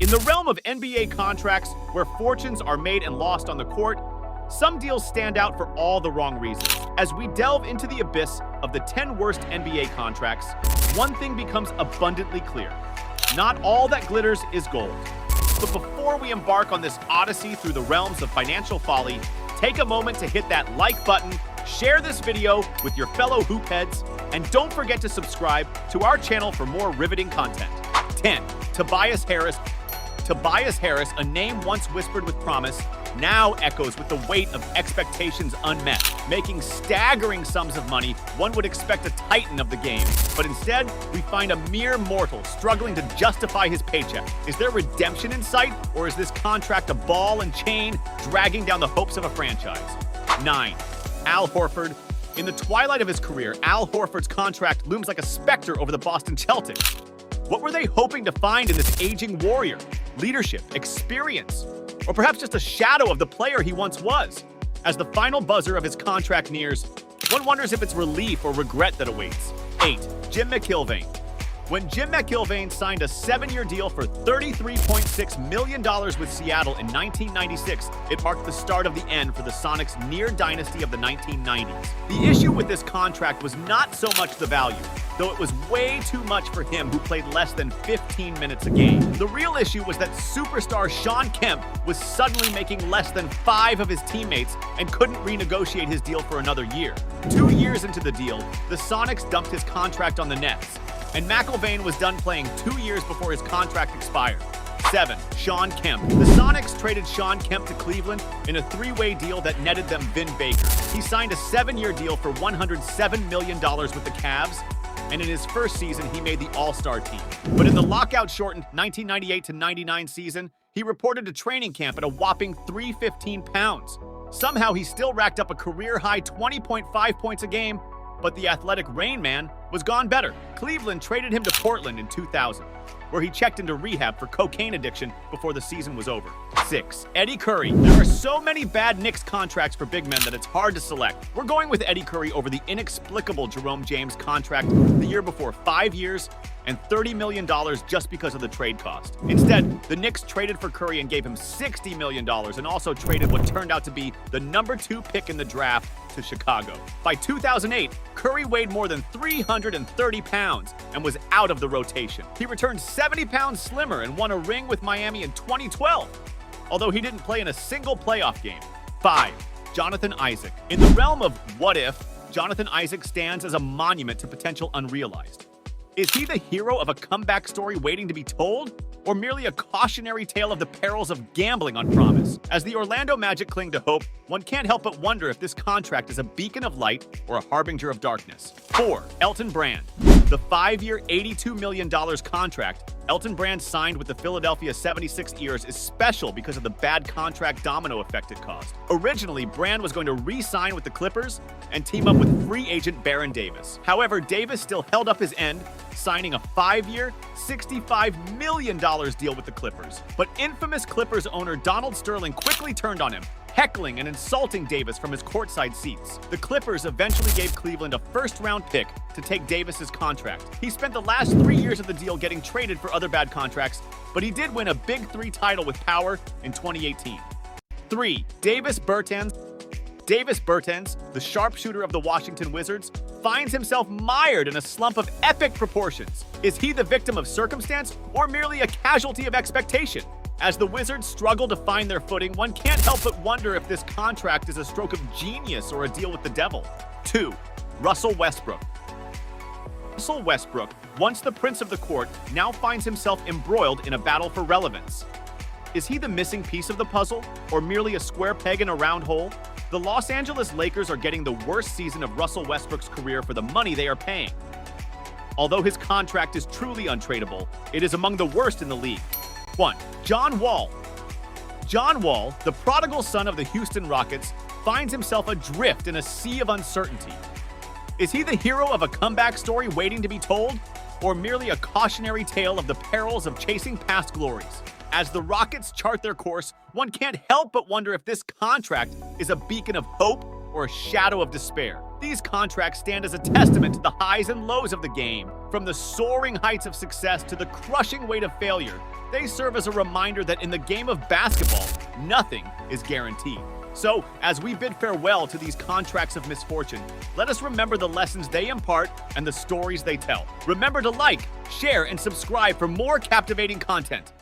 In the realm of NBA contracts, where fortunes are made and lost on the court, some deals stand out for all the wrong reasons. As we delve into the abyss of the 10 worst NBA contracts, one thing becomes abundantly clear. Not all that glitters is gold. But before we embark on this odyssey through the realms of financial folly, take a moment to hit that like button, share this video with your fellow hoopheads, and don't forget to subscribe to our channel for more riveting content. 10. Tobias Harris. Tobias Harris, a name once whispered with promise, now echoes with the weight of expectations unmet, making staggering sums of money one would expect a titan of the game. But instead, we find a mere mortal struggling to justify his paycheck. Is there redemption in sight, or is this contract a ball and chain dragging down the hopes of a franchise? 9. Al Horford. In the twilight of his career, Al Horford's contract looms like a specter over the Boston Celtics. What were they hoping to find in this aging warrior? Leadership, experience, or perhaps just a shadow of the player he once was? As the final buzzer of his contract nears, one wonders if it's relief or regret that awaits. 8. Jim McIlvaine. When Jim McIlvaine signed a 7-year deal for $33.6 million with Seattle in 1996, it marked the start of the end for the Sonics' near dynasty of the 1990s. The issue with this contract was not so much the value, though it was way too much for him who played less than 15 minutes a game. The real issue was that superstar Shawn Kemp was suddenly making less than 5 of his teammates and couldn't renegotiate his deal for another year. 2 years into the deal, the Sonics dumped his contract on the Nets, and McIlvaine was done playing 2 years before his contract expired. 7. Shawn Kemp. The Sonics traded Shawn Kemp to Cleveland in a 3-way deal that netted them Vin Baker. He signed a 7-year deal for $107 million with the Cavs, and in his first season, he made the All-Star team. But in the lockout-shortened 1998-99 season, he reported to training camp at a whopping 315 pounds. Somehow, he still racked up a career-high 20.5 points a game, but the athletic Rain Man was gone better. Cleveland traded him to Portland in 2000, where he checked into rehab for cocaine addiction before the season was over. 6. Eddie Curry. There are so many bad Knicks contracts for big men that it's hard to select. We're going with Eddie Curry over the inexplicable Jerome James contract the year before, 5 years and $30 million just because of the trade cost. Instead, the Knicks traded for Curry and gave him $60 million and also traded what turned out to be the number 2 pick in the draft to Chicago. By 2008, Curry weighed more than 330 pounds and was out of the rotation. He returned 70 pounds slimmer and won a ring with Miami in 2012, although he didn't play in a single playoff game. 5. Jonathan Isaac. In the realm of what if, Jonathan Isaac stands as a monument to potential unrealized. Is he the hero of a comeback story waiting to be told, or merely a cautionary tale of the perils of gambling on promise? As the Orlando Magic cling to hope, one can't help but wonder if this contract is a beacon of light or a harbinger of darkness. 4. Elton Brand. The 5-year, $82 million contract Elton Brand signed with the Philadelphia 76ers is special because of the bad contract domino effect it caused. Originally, Brand was going to re-sign with the Clippers and team up with free agent Baron Davis. However, Davis still held up his end, signing a 5-year, $65 million deal with the Clippers. But infamous Clippers owner Donald Sterling quickly turned on him, heckling and insulting Davis from his courtside seats. The Clippers eventually gave Cleveland a first-round pick to take Davis's contract. He spent the last 3 years of the deal getting traded for other bad contracts, but he did win a Big 3 title with power in 2018. 3. Davis Bertans. Davis Bertans, the sharpshooter of the Washington Wizards, finds himself mired in a slump of epic proportions. Is he the victim of circumstance or merely a casualty of expectation? As the Wizards struggle to find their footing, one can't help but wonder if this contract is a stroke of genius or a deal with the devil. 2. Russell Westbrook. Russell Westbrook, once the prince of the court, now finds himself embroiled in a battle for relevance. Is he the missing piece of the puzzle, or merely a square peg in a round hole? The Los Angeles Lakers are getting the worst season of Russell Westbrook's career for the money they are paying. Although his contract is truly untradeable, it is among the worst in the league. 1. John Wall. John Wall, the prodigal son of the Houston Rockets, finds himself adrift in a sea of uncertainty. Is he the hero of a comeback story waiting to be told, or merely a cautionary tale of the perils of chasing past glories? As the Rockets chart their course, one can't help but wonder if this contract is a beacon of hope or a shadow of despair. These contracts stand as a testament to the highs and lows of the game. From the soaring heights of success to the crushing weight of failure, they serve as a reminder that in the game of basketball, nothing is guaranteed. So, as we bid farewell to these contracts of misfortune, let us remember the lessons they impart and the stories they tell. Remember to like, share, and subscribe for more captivating content.